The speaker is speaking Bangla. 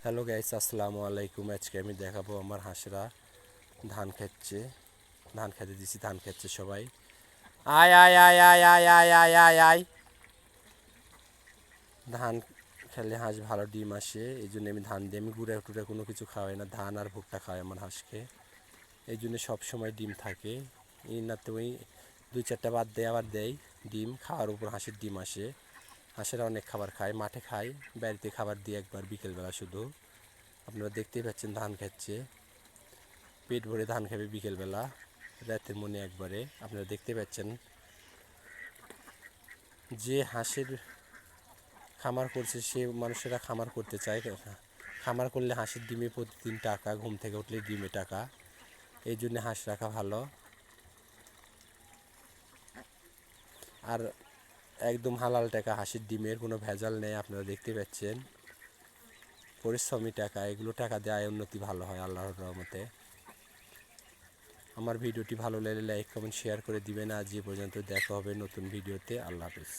হ্যালো গাইস, আসসালামু আলাইকুম। আজকে আমি দেখাবো আমার হাঁসরা ধান খাচ্ছে। ধান খেতে দিছি, ধান খাচ্ছে সবাই। আয় আয় আয় আয় আয় আয় আয় আয় আয়। ধান খেলে হাঁস ভালো ডিম আসে, এই জন্য আমি ধান দিই। আমি গুঁড়া টুড়া কোনো কিছু খাওয়াই না, ধান আর ভুট্টা খাওয়াই আমার হাঁসকে। এই জন্য সবসময় ডিম থাকে। এই না তো ওই 2-4টা বাদ দেয়, আবার দেয় ডিম। খাওয়ার উপর হাঁসের ডিম আসে। হাঁসেরা অনেক খাবার খায়, মাঠে খায়, বাড়িতে খাবার দিয়ে একবার বিকেলবেলা শুধু। আপনারা দেখতেই পাচ্ছেন ধান খাচ্ছে, পেট ভরে ধান খাবে বিকেলবেলা, রাতের মনে একবারে। আপনারা দেখতে পাচ্ছেন যে হাঁসের খামার করছে সে মানুষেরা খামার করতে চায়। খামার করলে হাঁসের ডিমে প্রতিদিন টাকা, ঘুম থেকে উঠলে ডিমে টাকা, এই জন্য হাঁস রাখা ভালো। আর একদম হালাল টাকা হাঁসের ডিমের, কোনো ভেজাল নেই। আপনারা দেখতে পাচ্ছেন পরিশ্রমী টাকা, এগুলো টাকা দিয়ে আয় উন্নতি ভালো হয় আল্লাহর রহমতে। আমার ভিডিওটি ভালো লাগলে লাইক কমেন্ট শেয়ার করে দিবেন। আজ এ পর্যন্ত, দেখা হবে নতুন ভিডিওতে। আল্লাহ হাফেজ।